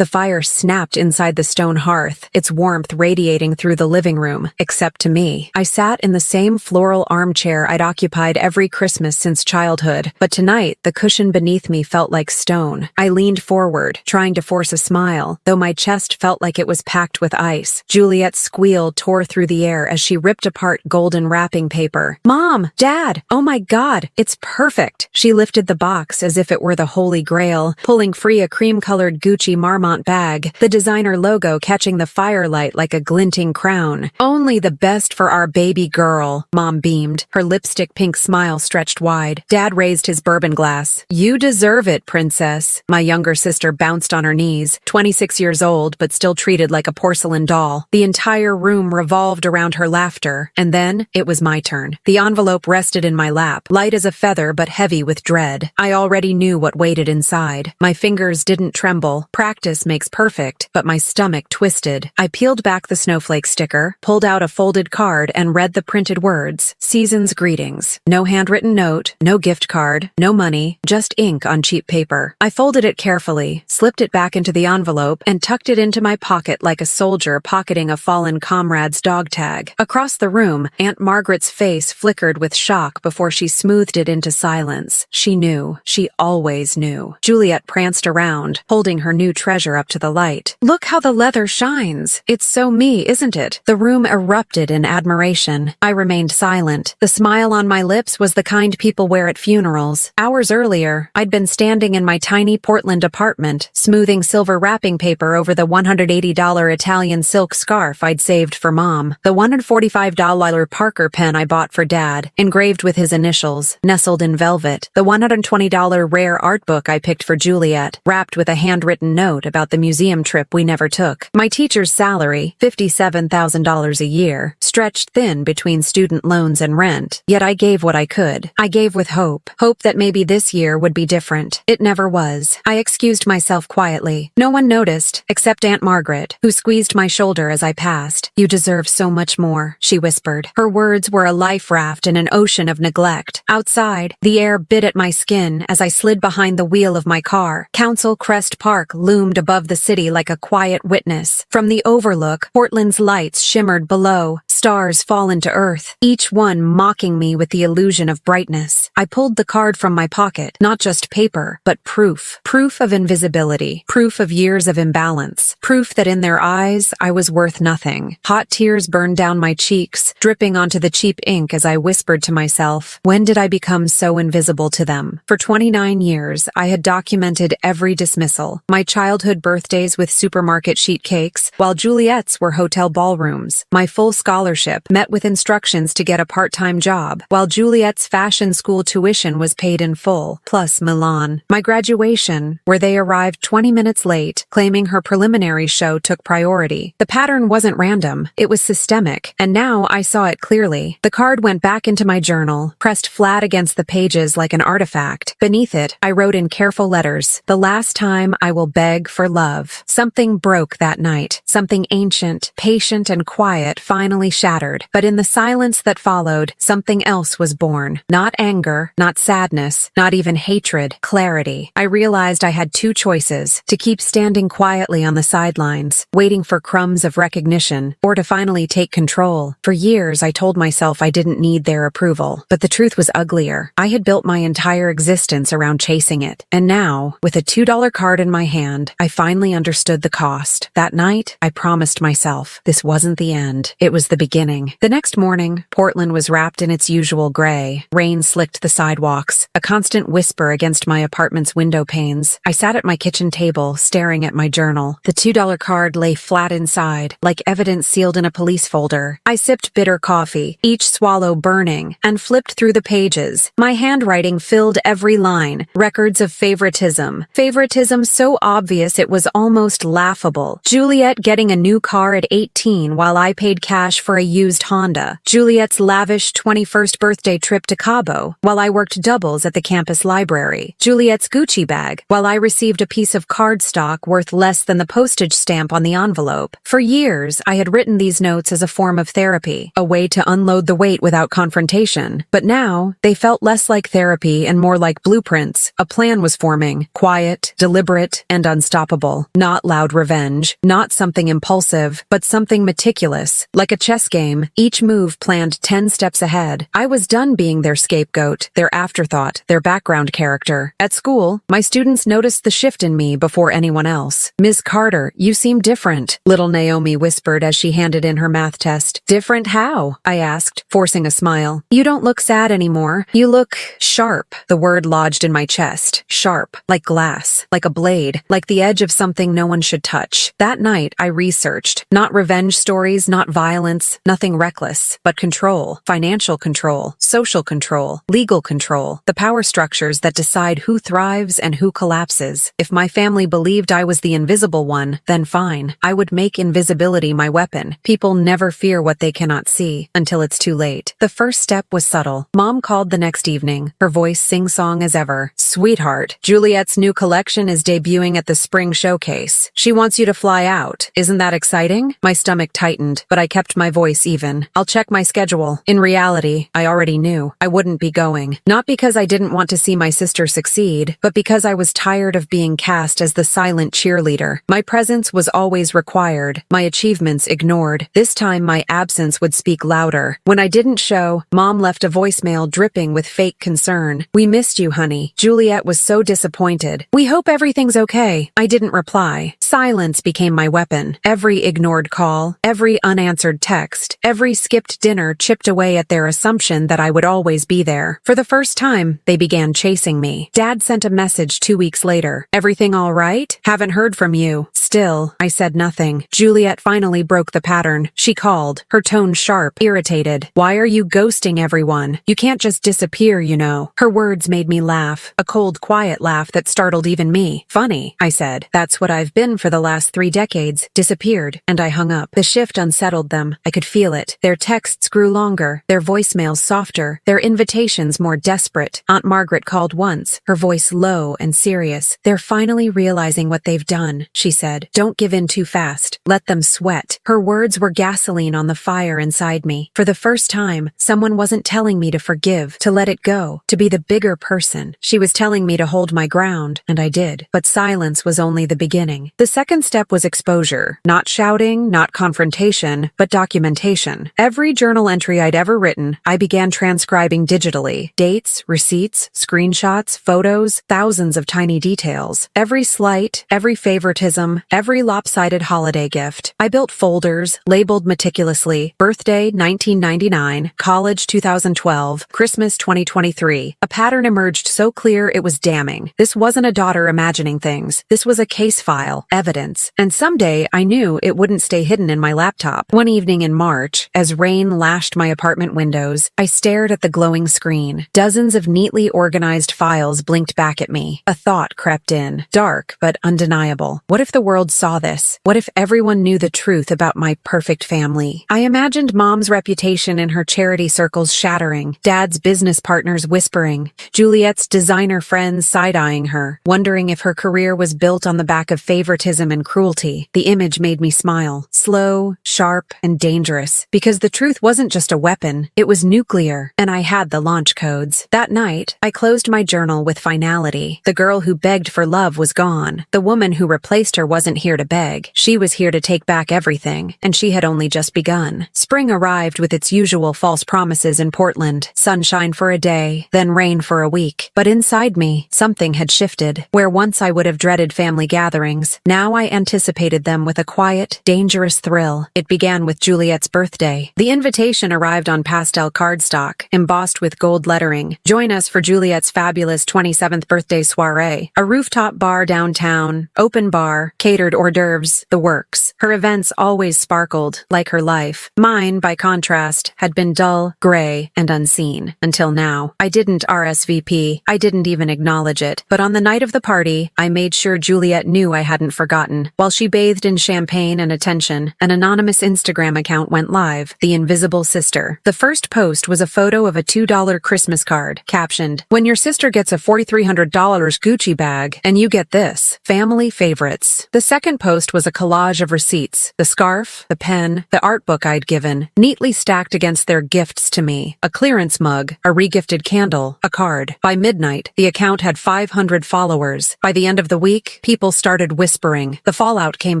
The fire snapped inside the stone hearth, its warmth radiating through the living room, except to me. I sat in the same floral armchair I'd occupied every Christmas since childhood, but tonight the cushion beneath me felt like stone. I leaned forward, trying to force a smile, though my chest felt like it was packed with ice. Juliet's squeal tore through the air as she ripped apart golden wrapping paper. "Mom! Dad! Oh my God! It's perfect!" She lifted the box as if it were the Holy Grail, pulling free a cream-colored Gucci Marmont bag, the designer logo catching the firelight like a glinting crown. "Only the best for our baby girl," Mom beamed, her lipstick pink smile stretched wide. Dad raised his bourbon glass. "You deserve it, princess." My younger sister bounced on her knees, 26 years old but still treated like a porcelain doll. The entire room revolved around her laughter, and then it was my turn. The envelope rested in my lap, light as a feather but heavy with dread. I already knew what waited inside. My fingers didn't tremble. Practice makes perfect, but my stomach twisted. I peeled back the snowflake sticker, pulled out a folded card, and read the printed words. "Season's greetings." No handwritten note, no gift card, no money, just ink on cheap paper. I folded it carefully, slipped it back into the envelope, and tucked it into my pocket like a soldier pocketing a fallen comrade's dog tag. Across the room, Aunt Margaret's face flickered with shock before she smoothed it into silence. She knew. She always knew. Juliet pranced around, holding her new treasure up to the light. "Look how the leather shines. It's so me, isn't it?" The room erupted in admiration. I remained silent. The smile on my lips was the kind people wear at funerals. Hours earlier, I'd been standing in my tiny Portland apartment, smoothing silver wrapping paper over the $180 Italian silk scarf I'd saved for Mom, the $145 Parker pen I bought for Dad, engraved with his initials, nestled in velvet, the $120 rare art book I picked for Juliet, wrapped with a handwritten note about the museum trip we never took. My teacher's salary, $57,000 a year, stretched thin between student loans and rent, yet I gave what I could. I gave with hope. Hope that maybe this year would be different. It never was. I excused myself quietly. No one noticed, except Aunt Margaret, who squeezed my shoulder as I passed. "You deserve so much more," she whispered. Her words were a life raft in an ocean of neglect. Outside, the air bit at my skin as I slid behind the wheel of my car. Council Crest Park loomed above the city like a quiet witness. From the overlook, Portland's lights shimmered below, stars fallen to earth, each one mocking me with the illusion of brightness. I pulled the card from my pocket, not just paper, but proof. Proof of invisibility. Proof of years of imbalance. Proof that in their eyes, I was worth nothing. Hot tears burned down my cheeks, dripping onto the cheap ink as I whispered to myself, when did I become so invisible to them? For 29 years, I had documented every dismissal. My childhood birthdays with supermarket sheet cakes, while Juliet's were hotel ballrooms. My full scholarship, met with instructions to get a part-time job, while Juliet's fashion school tuition was paid in full, plus Milan. My graduation, where they arrived 20 minutes late, claiming her preliminary show took priority. The pattern wasn't random, it was systemic, and now I saw it clearly. The card went back into my journal, pressed flat against the pages like an artifact. Beneath it, I wrote in careful letters, "The last time I will beg for love." Something broke that night. Something ancient, patient, and quiet finally shattered. But in the silence that followed, something else was born. Not anger, not sadness, not even hatred. Clarity. I realized I had two choices: to keep standing quietly on the sidelines, waiting for crumbs of recognition, or to finally take control. For years, I told myself I didn't need their approval. But the truth was uglier. I had built my entire existence around chasing it. And now, with a $2 card in my hand, I finally understood the cost. That night, I promised myself this wasn't the end. It was the beginning. The next morning, Portland was wrapped in its usual gray. Rain slicked the sidewalks, a constant whisper against my apartment's window panes. I sat at my kitchen table, staring at my journal. The $2 card lay flat inside, like evidence sealed in a police folder. I sipped bitter coffee, each swallow burning, and flipped through the pages. My handwriting filled every line. Records of favoritism. Favoritism so obvious it was almost laughable. Juliet getting a new car at 18 while I paid cash for a used Honda, Juliet's lavish 21st birthday trip to Cabo, while I worked doubles at the campus library, Juliet's Gucci bag, while I received a piece of cardstock worth less than the postage stamp on the envelope. For years, I had written these notes as a form of therapy, a way to unload the weight without confrontation. But now, they felt less like therapy and more like blueprints. A plan was forming, quiet, deliberate, and unstoppable. Not loud revenge, not something impulsive, but something meticulous. Like a chess game, each move planned 10 steps ahead. I was done being their scapegoat, their afterthought, their background character. At school, my students noticed the shift in me before anyone else. "Ms. Carter, you seem different," little Naomi whispered as she handed in her math test. "Different how?" I asked, forcing a smile. "You don't look sad anymore. You look sharp." The word lodged in my chest. Sharp, like glass, like a blade, like the edge of something no one should touch. That night, I researched. Not revenge stories, not violence, nothing reckless, but control, financial control, social control, legal control, the power structures that decide who thrives and who collapses. If my family believed I was the invisible one, then fine. I would make invisibility my weapon. People never fear what they cannot see until it's too late. The first step was subtle. Mom called the next evening, her voice sing-song as ever. "Sweetheart, Juliet's new collection is debuting at the spring showcase. She wants you to fly out. Isn't that exciting?" My stomach tightened, but I kept my voice even. "I'll check my schedule." In reality, I already knew I wouldn't be going. Not because I didn't want to see my sister succeed, but because I was tired of being cast as the silent cheerleader. My presence was always required, my achievements ignored. This time my absence would speak louder. When I didn't show, Mom left a voicemail dripping with fake concern. "We missed you, honey." Juliet was so disappointed. "We hope everything's okay." I didn't reply. Silence became my weapon. Every ignored call, every unanswered text, every skipped dinner chipped away at their assumption that I would always be there. For the first time, they began chasing me. Dad sent a message 2 weeks later. "Everything all right? Haven't heard from you." Still, I said nothing. Juliet finally broke the pattern. She called, her tone sharp, irritated. "Why are you ghosting everyone? You can't just disappear, you know." Her words made me laugh, a cold, quiet laugh that startled even me. "Funny," I said. "That's what I've been for the last 3 decades. Disappeared." And I hung up. The shift unsettled them. I could feel it. Their texts grew longer, their voicemails softer, their invitations more desperate. Aunt Margaret called once, her voice low and serious. "They're finally realizing what they've done," she said. "Don't give in too fast. Let them sweat." Her words were gasoline on the fire inside me. For the first time, someone wasn't telling me to forgive, to let it go, to be the bigger person. She was telling me to hold my ground, and I did. But silence was only the beginning. The second step was exposure. Not shouting, not confrontation, but documentation. Every journal entry I'd ever written, I began transcribing digitally. Dates, receipts, screenshots, photos, thousands of tiny details. Every slight, every favoritism, every lopsided holiday gift. I built folders, labeled meticulously, birthday 1999, college 2012, Christmas 2023. A pattern emerged so clear it was damning. This wasn't a daughter imagining things. This was a case file, evidence. And someday I knew it wouldn't stay hidden in my laptop. One evening in March, as rain lashed my apartment windows, I stared at the glowing screen. Dozens of neatly organized files blinked back at me. A thought crept in, dark but undeniable. What if the world saw this? What if everyone knew the truth about my perfect family? I imagined Mom's reputation in her charity circles shattering, Dad's business partners whispering, Juliet's designer friends side-eyeing her, wondering if her career was built on the back of favoritism and cruelty. The image made me smile. Slow, sharp, and dangerous. Because the truth wasn't just a weapon, it was nuclear, and I had the launch codes. That night, I closed my journal with finality. The girl who begged for love was gone. The woman who replaced her wasn't here to beg. She was here to take back everything, and she had only just begun. Spring arrived with its usual false promises in Portland. Sunshine for a day, then rain for a week. But inside me, something had shifted. Where once I would have dreaded family gatherings, now I anticipated them with a quiet, dangerous thrill. It began with Juliet's birthday. The invitation arrived on pastel cardstock, embossed with gold lettering. Join us for Juliet's fabulous 27th birthday soiree. A rooftop bar downtown, open bar, catered hors d'oeuvres, the works. Her events always sparkled, like her life. Mine, by contrast, had been dull, gray, and unseen. Until now. I didn't RSVP. I didn't even acknowledge it. But on the night of the party, I made sure Juliet knew I hadn't forgotten. While she bathed in champagne and attention, an anonymous Instagram account account went live, The Invisible Sister. The first post was a photo of a $2 Christmas card, captioned, "When your sister gets a $4,300 Gucci bag, and you get this, family favorites." The second post was a collage of receipts, the scarf, the pen, the art book I'd given, neatly stacked against their gifts to me, a clearance mug, a regifted candle, a card. By midnight, the account had 500 followers. By the end of the week, people started whispering. The fallout came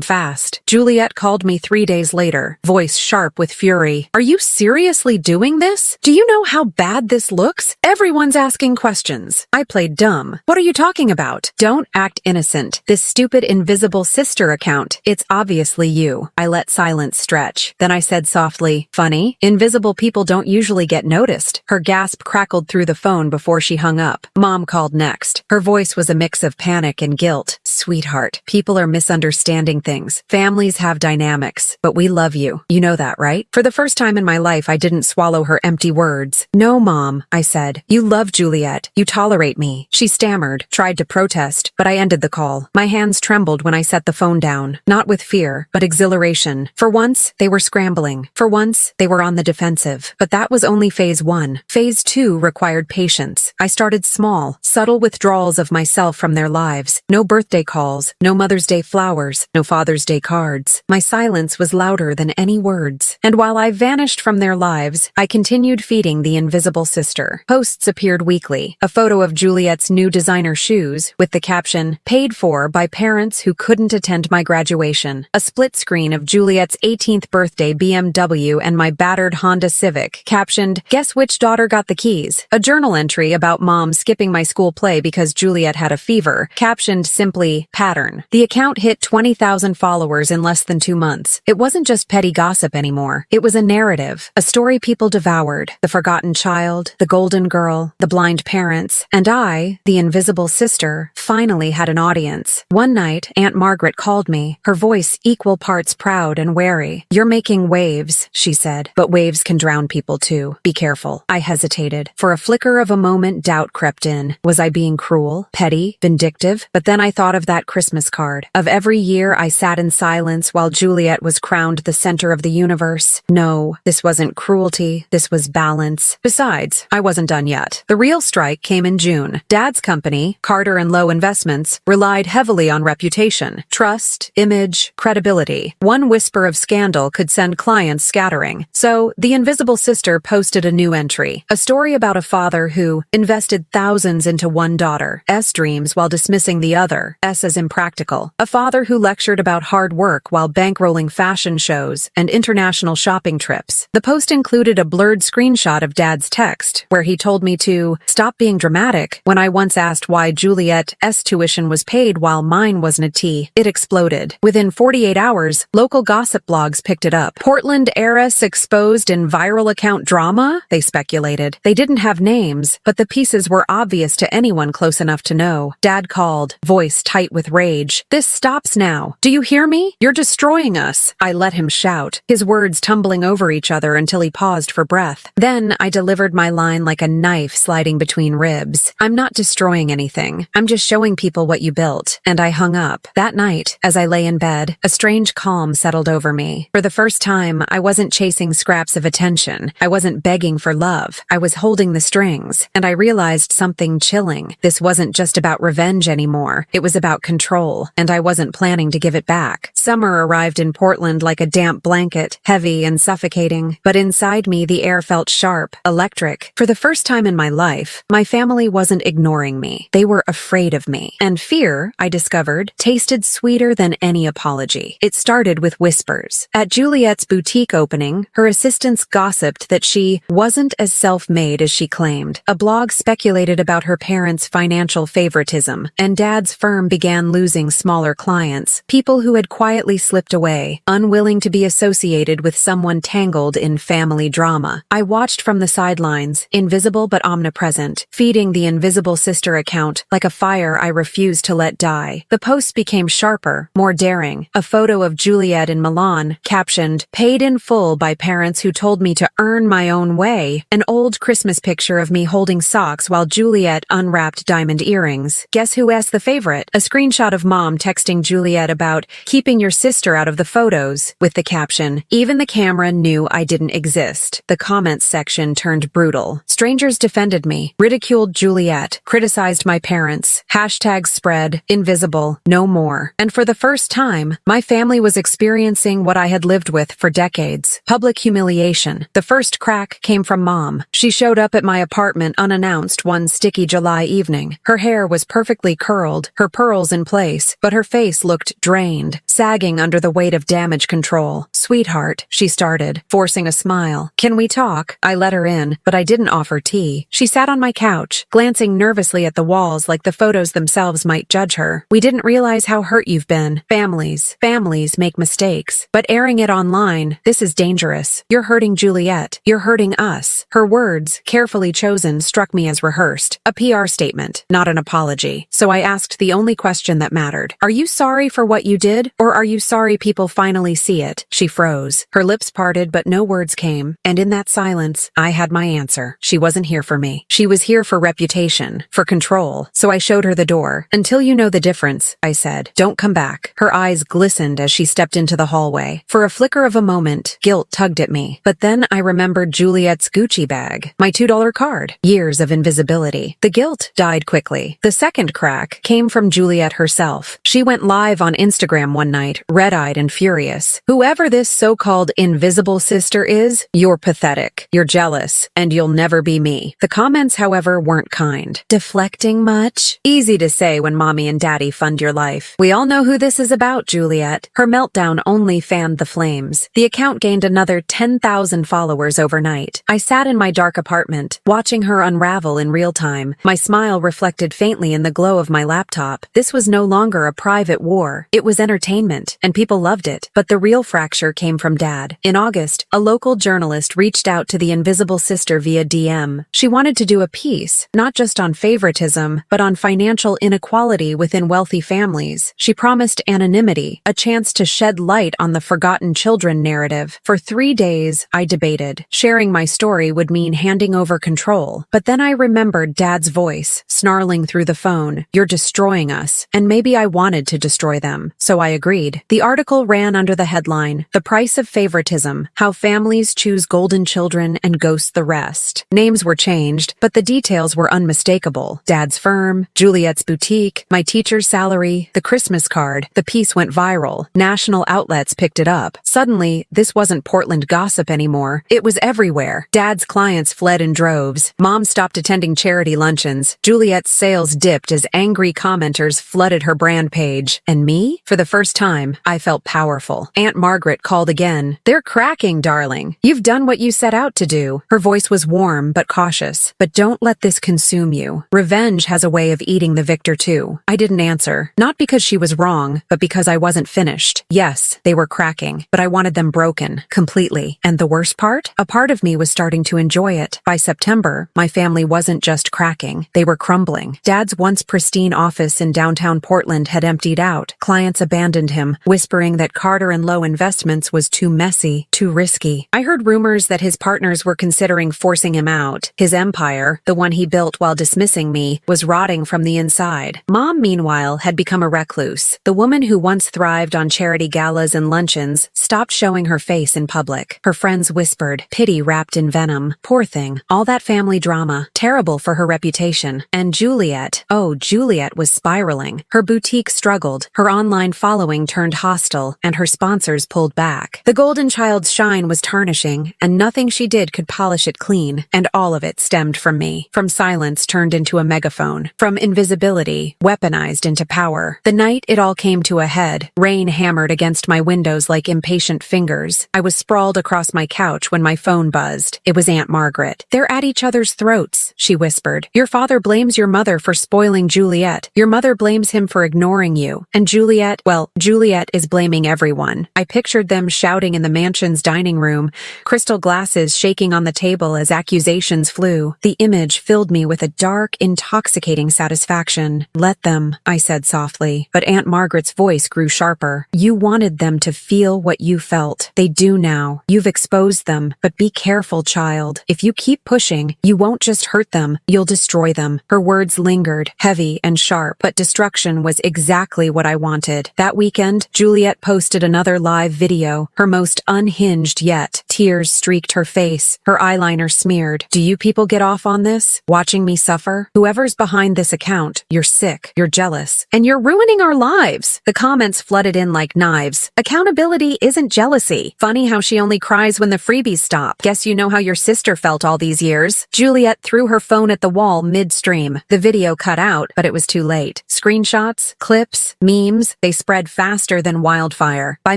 fast. Juliet called me 3 days later, voice sharp with fury. "Are you seriously doing this? Do you know how bad this looks? Everyone's asking questions." I played dumb. "What are you talking about? Don't act innocent. This stupid invisible sister account. It's obviously you." I let silence stretch. Then I said softly, "Funny, invisible people don't usually get noticed." Her gasp crackled through the phone before she hung up. Mom called next. Her voice was a mix of panic and guilt. "Sweetheart, people are misunderstanding things. Families have dynamics, but we love you. You know that, right?" For the first time in my life, I didn't swallow her empty words. "No, Mom," I said. "You love Juliet. You tolerate me." She stammered, tried to protest, but I ended the call. My hands trembled when I set the phone down, not with fear, but exhilaration. For once, they were scrambling. For once, they were on the defensive. But that was only phase 1. Phase 2 required patience. I started small, subtle withdrawals of myself from their lives. No birthday calls, no Mother's Day flowers, no Father's Day cards. My silence was louder than any words. And while I vanished from their lives, I continued feeding the invisible sister. Posts appeared weekly. A photo of Juliet's new designer shoes with the caption, "Paid for by parents who couldn't attend my graduation." A split screen of Juliet's 18th birthday BMW and my battered Honda Civic, captioned, "Guess which daughter got the keys?" A journal entry about mom skipping my school play because Juliet had a fever, captioned simply, "Pattern." The account hit 20,000 followers in less than 2 months. It wasn't just petty gossip anymore. It was a narrative, a story people devoured. The forgotten child, the golden girl, the blind parents, and I, the invisible sister, finally had an audience. One night, Aunt Margaret called me, her voice equal parts proud and wary. "You're making waves," she said, "but waves can drown people too. Be careful." I hesitated. For a flicker of a moment, doubt crept in. Was I being cruel, petty, vindictive? But then I thought of that Christmas card. Of every year I sat in silence while Juliet was crowned the center of the universe. No, this wasn't cruelty. This was balance. Besides, I wasn't done yet. The real strike came in June. Dad's company, Carter and Lowe Investments, relied heavily on reputation, trust, image, credibility. One whisper of scandal could send clients scattering. So, the invisible sister posted a new entry, a story about a father who invested thousands into one daughter's dreams while dismissing the other, S as impractical. A father who lectured about hard work while bankrolling fashion shows and international shopping trips. The post included a blurred screenshot of Dad's text, where he told me to stop being dramatic when I once asked why Juliet's tuition was paid while mine wasn't a T. It exploded. Within 48 hours, local gossip blogs picked it up. Portland heiress exposed in viral account drama? They speculated. They didn't have names, but the pieces were obvious to anyone close enough to know. Dad called, voice tight with rage. "This stops now. Do you hear me? You're destroying us." I let him shout, his words tumbling over each other until he paused for breath. Then I delivered my line like a knife sliding between ribs. "I'm not destroying anything. I'm just showing people what you built." And I hung up. That night, as I lay in bed, a strange calm settled over me. For the first time, I wasn't chasing scraps of attention. I wasn't begging for love. I was holding the strings, and I realized something chilling. This wasn't just about revenge anymore. It was about control, and I wasn't planning to give it back. Summer arrived in Portland like a damp blanket, heavy and suffocating, but inside me the air felt sharp, electric. For the first time in my life, my family wasn't ignoring me. They were afraid of me. And fear, I discovered, tasted sweeter than any apology. It started with whispers. At Juliet's boutique opening, her assistants gossiped that she wasn't as self-made as she claimed. A blog speculated about her parents' financial favoritism, and Dad's firm began losing smaller clients, people who had quietly slipped away, unwilling to be associated with someone tangled in family drama. I watched from the sidelines, invisible but omnipresent, feeding the invisible sister account like a fire I refused to let die. The posts became sharper, more daring. A photo of Juliet in Milan, captioned, "Paid in full by parents who told me to earn my own way." An old Christmas picture of me holding socks while Juliet unwrapped diamond earrings. "Guess who asked the favorite?" A screenshot of Mom texting Juliet about keeping your sister out of the photos, with the caption, "Even the camera knew I didn't exist." The comments section turned brutal. Strangers defended me, ridiculed Juliet, criticized my parents, hashtags spread, invisible, no more. And for the first time, my family was experiencing what I had lived with for decades. Public humiliation. The first crack came from Mom. She showed up at my apartment unannounced one sticky July evening. Her hair was perfectly curled, her pearls in place, but her face looked drained, sagging under the weight of damage control. "Sweetheart," she started, forcing a smile. "Can we talk?" I let her in, but I didn't offer tea. She sat on my couch, glancing nervously at the walls like the photos themselves might judge her. "We didn't realize how hurt you've been. Families make mistakes. But airing it online, this is dangerous. You're hurting Juliet. You're hurting us." Her words, carefully chosen, struck me as rehearsed. A PR statement, not an apology. So I asked the only question that mattered. "Are you sorry for what you did, or are you sorry people finally see it?" She froze. Her lips parted, but no words came. And in that silence, I had my answer. She wasn't here for me. She was here for reputation, for control. So I showed her the door. "Until you know the difference," I said. "Don't come back." Her eyes glistened as she stepped into the hallway. For a flicker of a moment, guilt tugged at me. But then I remembered Juliet's Gucci bag, my $2 card. Years of invisibility. The guilt died quickly. The second crack came from Juliet herself. She went live on Instagram one night, red-eyed and furious. "Whoever this so-called invisible sister is, you're pathetic. You're jealous, and you'll never be me." The comments, however, weren't kind. "Deflecting much?" Easy to say when mommy and daddy fund your life. "We all know who this is about, Juliet." Her meltdown only fanned the flames. The account gained another 10,000 followers overnight. I sat in my dark apartment, watching her unravel in real time. My smile reflected faintly in the glow of my laptop. This was no longer a private war. It was entertainment, and people loved it. But the real fracture came from Dad. In August, a local journalist reached out to the invisible sister via DM. She wanted to do a piece, not just on favoritism, but on financial inequality within wealthy families. She promised anonymity, a chance to shed light on the forgotten children narrative. For 3 days, I debated. Sharing my story would mean handing over control. But then I remembered Dad's voice, snarling through the phone, "You're destroying us." And maybe I wanted to destroy them. So I agreed. The article ran under the headline, "The Price of Favoritism, How Families Choose Golden Children and Ghost the Rest." Names were changed, but the details were unmistakable. Dad's firm, Juliet's boutique, my teacher's salary, the Christmas card. The piece went viral. National outlets picked it up. Suddenly, this wasn't Portland gossip anymore. It was everywhere. Dad's clients fled in droves. Mom stopped attending charity luncheons. Juliet's sales dipped as angry commenters flooded her brand page. And me? For the first time, I felt powerful. Aunt Margaret called again. "They're cracking, darling. You've done what you set out to do." Her voice was warm but cautious. "But don't let this consume you. Revenge has a way of eating the victor too." I didn't answer. Not because she was wrong, but because I wasn't finished. Yes, they were cracking, but I wanted them broken, completely. And the worst part? A part of me was starting to enjoy it. By September, my family wasn't just cracking. They were crumbling. Dad's once pristine office in downtown Portland had emptied out. Clients abandoned him, whispering that Carter and Low Investments was too messy, too risky. I heard rumors that his partners were considering forcing him out. His empire, the one he built while dismissing me, was rotting from the inside. Mom, meanwhile, had become a recluse. The woman who once thrived on charity galas and luncheons stopped showing her face in public. Her friends whispered, pity wrapped in venom. Poor thing. All that family drama. Terrible for her reputation. And Juliet. Oh, Juliet was spiraling. Her boutique struggled. Her online following turned hostile, and her sponsors pulled back. The golden child's shine was tarnishing, and nothing she did could polish it clean, and all of it stemmed from me. From silence turned into a megaphone. From invisibility, weaponized into power. The night it all came to a head, rain hammered against my windows like impatient fingers. I was sprawled across my couch when my phone buzzed. It was Aunt Margaret. "They're at each other's throats," she whispered. "Your father blames your mother for spoiling Juliet. Your mother blames him for ignoring you. And Juliet, well, Juliet is blaming everyone." I pictured them shouting in the mansion's dining room, crystal glasses shaking on the table as accusations flew. The image filled me with a dark, intoxicating satisfaction. "Let them," I said softly, but Aunt Margaret's voice grew sharper. "You wanted them to feel what you felt. They do now. You've exposed them, but be careful, child. If you keep pushing, you won't just hurt them, you'll destroy them." Her words lingered, heavy and sharp, but destructive. destruction was exactly what I wanted. That weekend, Juliet posted another live video, her most unhinged yet. Tears streaked her face, her eyeliner smeared. Do you people get off on this? Watching me suffer? Whoever's behind this account, you're sick, you're jealous, and you're ruining our lives. The comments flooded in like knives. Accountability isn't jealousy. Funny how she only cries when the freebies stop. Guess you know how your sister felt all these years. Juliet threw her phone at the wall midstream. The video cut out, but it was too late. Screenshots, clips, memes, they spread faster than wildfire. By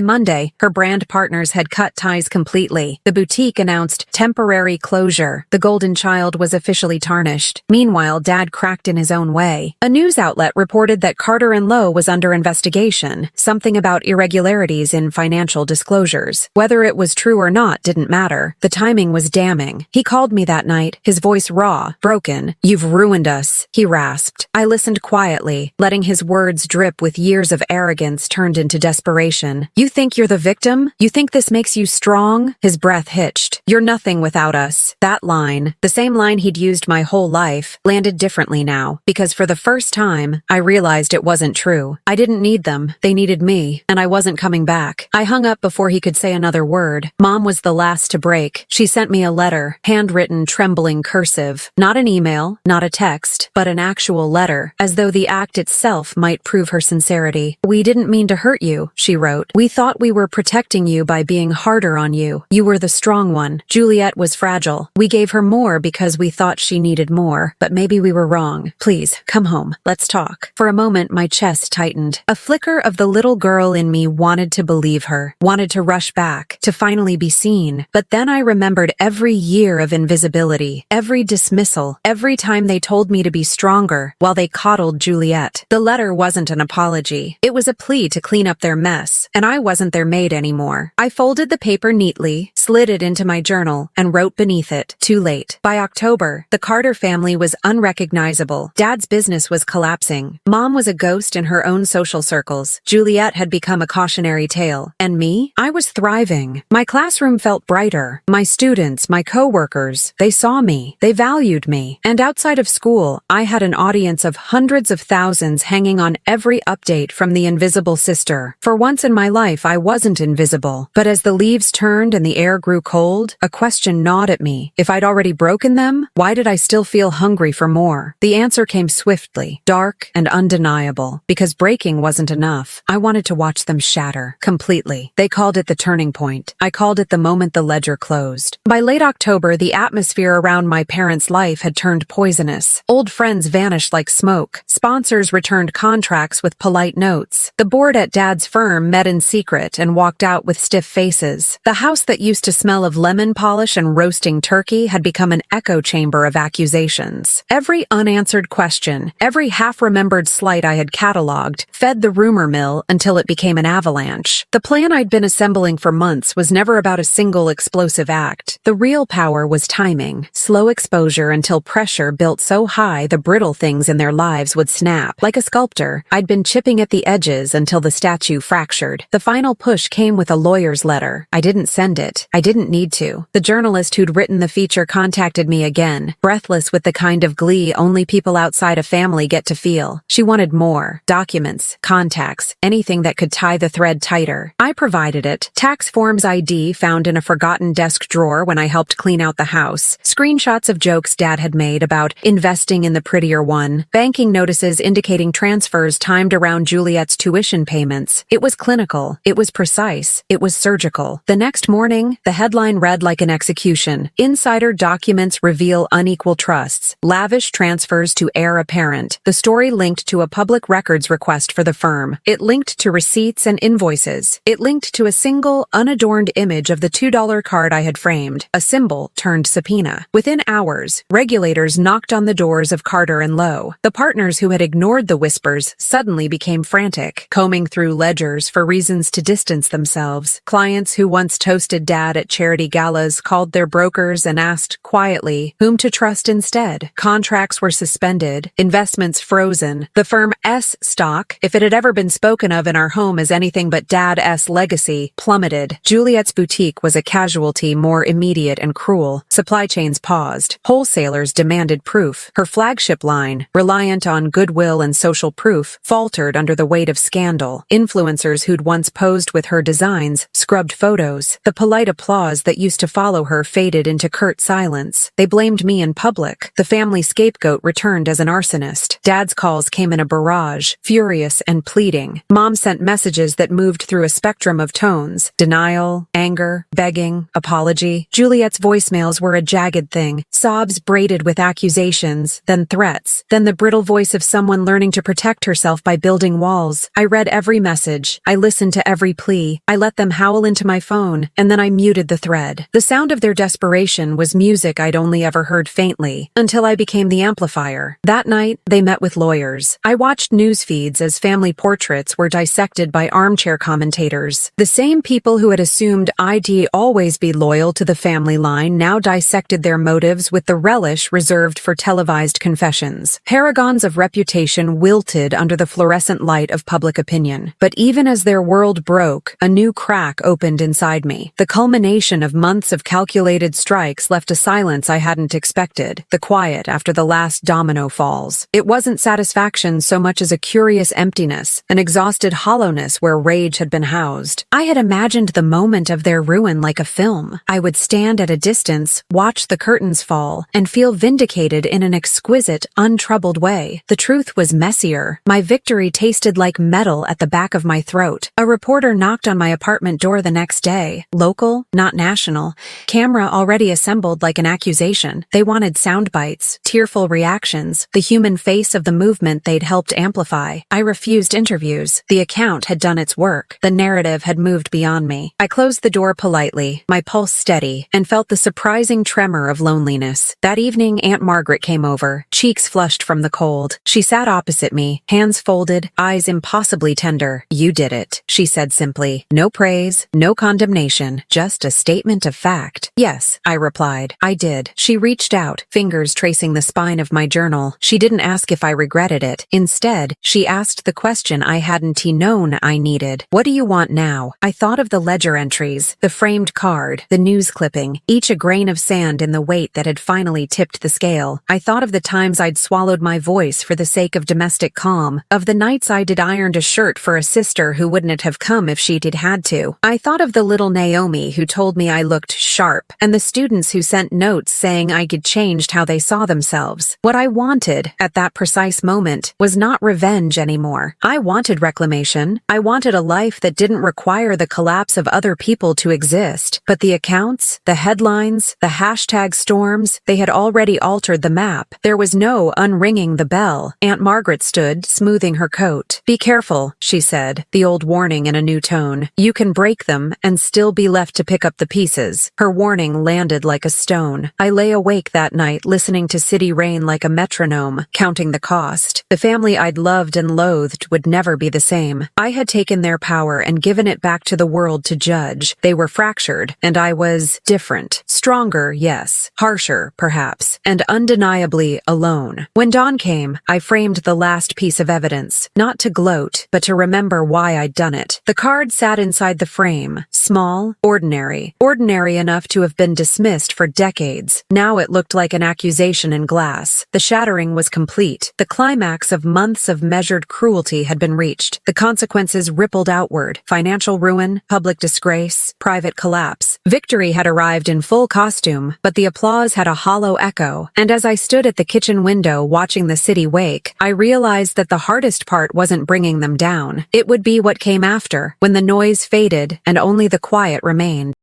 Monday, her brand partners had cut ties completely. The boutique announced temporary closure. The golden child was officially tarnished. Meanwhile, Dad cracked in his own way. A news outlet reported that Carter & Lowe was under investigation, something about irregularities in financial disclosures. Whether it was true or not didn't matter. The timing was damning. He called me that night, his voice raw, broken. "You've ruined us," he rasped. I listened quietly, letting his words drip with years of arrogance turned into desperation. "You think you're the victim? You think this makes you strong?" His breath hitched. "You're nothing without us." That line, the same line he'd used my whole life, landed differently now, because for the first time, I realized it wasn't true. I didn't need them. They needed me, and I wasn't coming back. I hung up before he could say another word. Mom was the last to break. She sent me a letter, handwritten, trembling cursive. Not an email, not a text, but an actual letter, as though the act itself might prove her sincerity. "We didn't mean to hurt you," she wrote. "We thought we were protecting you by being harder on you. You were the strong one. Juliet was fragile. We gave her more because we thought she needed more, but maybe we were wrong. Please, come home. Let's talk." For a moment, my chest tightened. A flicker of the little girl in me wanted to believe her, wanted to rush back, to finally be seen. But then I remembered every year of invisibility, every dismissal, every time they told me to be stronger while they coddled Juliet. The letter wasn't an apology. It was a plea to clean up their mess, and I wasn't their maid anymore. I folded the paper neatly, slid it into my journal, and wrote beneath it, "Too late." By October, the Carter family was unrecognizable. Dad's business was collapsing. Mom was a ghost in her own social circles. Juliet had become a cautionary tale. And me? I was thriving. My classroom felt brighter. My students, my coworkers, they saw me. They valued me. And outside of school, I had an audience of hundreds of thousands hanging on every update from the invisible sister. For once in my life, I wasn't invisible. But as the leaves turned and the air grew cold, a question gnawed at me. If I'd already broken them, why did I still feel hungry for more? The answer came swiftly, dark and undeniable. Because breaking wasn't enough. I wanted to watch them shatter, completely. They called it the turning point. I called it the moment the ledger closed. By late October, the atmosphere around my parents' life had turned poisonous. Old friends vanished like smoke. Sponsors returned contracts with polite notes. The board at Dad's firm met in secret and walked out with stiff faces. The house that used to smell of lemon polish and roasting turkey had become an echo chamber of accusations. Every unanswered question, every half-remembered slight I had cataloged, fed the rumor mill until it became an avalanche. The plan I'd been assembling for months was never about a single explosive act. The real power was timing, slow exposure until pressure built so high the brittle things in their lives would snap. Like a sculptor, I'd been chipping at the edges until the statue fractured. The final push came with a lawyer's letter. I didn't send it. I didn't need to. The journalist who'd written the feature contacted me again, breathless with the kind of glee only people outside a family get to feel. She wanted more. Documents, contacts, anything that could tie the thread tighter. I provided it. Tax forms ID found in a forgotten desk drawer when I helped clean out the house. Screenshots of jokes Dad had made about investing in the prettier one. Banking notices indicating transfers timed around Juliet's tuition payments. It was clinical. It was precise. It was surgical. The next morning, the headline read like an execution. Insider documents reveal unequal trusts. Lavish transfers to heir apparent. The story linked to a public records request for the firm. It linked to receipts and invoices. It linked to a single, unadorned image of the $2 card I had framed, a symbol turned subpoena. Within hours, regulators knocked on the doors of Carter & Lowe. The partners who had ignored the whispers suddenly became frantic, combing through ledgers for reasons to distance themselves. Clients who once toasted Dad dad at charity galas called their brokers and asked quietly whom to trust instead. Contracts were suspended, investments frozen. The firm S stock, if it had ever been spoken of in our home as anything but Dad's legacy, plummeted. Juliet's boutique was a casualty more immediate and cruel. Supply chains paused. Wholesalers demanded proof. Her flagship line, reliant on goodwill and social proof, faltered under the weight of scandal. Influencers who'd once posed with her designs scrubbed photos. The polite applause that used to follow her faded into curt silence. They blamed me in public. The family scapegoat returned as an arsonist. Dad's calls came in a barrage, furious and pleading. Mom sent messages that moved through a spectrum of tones: denial, anger, begging, apology. Juliet's voicemails were a jagged thing, sobs braided with accusations, then threats, then the brittle voice of someone learning to protect herself by building walls. I read every message. I listened to every plea. I let them howl into my phone, and then I muted the thread. The sound of their desperation was music I'd only ever heard faintly, until I became the amplifier. That night, they met with lawyers. I watched news feeds as family portraits were dissected by armchair commentators. The same people who had assumed I'd always be loyal to the family line now dissected their motives with the relish reserved for televised confessions. Paragons of reputation wilted under the fluorescent light of public opinion. But even as their world broke, a new crack opened inside me. The culmination of months of calculated strikes left a silence I hadn't expected, the quiet after the last domino falls. It wasn't satisfaction so much as a curious emptiness, an exhausted hollowness where rage had been housed. I had imagined the moment of their ruin like a film. I would stand at a distance, watch the curtains fall, and feel vindicated in an exquisite, untroubled way. The truth was messier. My victory tasted like metal at the back of my throat. A reporter knocked on my apartment door the next day. Local, not national. Camera already assembled like an accusation. They wanted sound bites, tearful reactions, the human face of the movement they'd helped amplify. I refused interviews. The account had done its work. The narrative had moved beyond me. I closed the door politely, my pulse steady, and felt the surprising tremor of loneliness. That evening, Aunt Margaret came over, cheeks flushed from the cold. She sat opposite me, hands folded, eyes impossibly tender. "You did it," she said simply. No praise, no condemnation, just a statement of fact. "Yes," I replied. "I did." She reached out, fingers tracing the spine of my journal. She didn't ask if I regretted it. Instead, she asked the question I hadn't known I needed. "What do you want now?" I thought of the ledger entries, the framed card, the news clipping, each a grain of sand in the weight that had finally tipped the scale. I thought of the times I'd swallowed my voice for the sake of domestic calm, of the nights I'd ironed a shirt for a sister who wouldn't have come if she'd had to. I thought of the little Naomi who told me I looked sharp, and the students who sent notes saying I could changed how they saw themselves. What I wanted, at that precise moment, was not revenge anymore. I wanted reclamation. I wanted a life that didn't require the collapse of other people to exist. But the accounts, the headlines, the hashtag storms, they had already altered the map. There was no unringing the bell. Aunt Margaret stood, smoothing her coat. "Be careful," she said, the old warning in a new tone. "You can break them and still be left to pick up the pieces." Her warning landed like a stone. I lay awake that night listening to city rain like a metronome, counting the cost. The family I'd loved and loathed would never be the same. I had taken their power and given it back to the world to judge. They were fractured, and I was different. Stronger, yes. Harsher, perhaps. And undeniably alone. When dawn came, I framed the last piece of evidence. Not to gloat, but to remember why I'd done it. The card sat inside the frame. Small, ordinary. Ordinary enough to have been dismissed for decades. Now it looked like an accusation in glass. The shattering was complete. The climax of months of measured cruelty had been reached. The consequences rippled outward. Financial ruin, public disgrace, private collapse. Victory had arrived in full costume, but the applause had a hollow echo. And as I stood at the kitchen window watching the city wake, I realized that the hardest part wasn't bringing them down. It would be what came after, when the noise faded and only the quiet remained.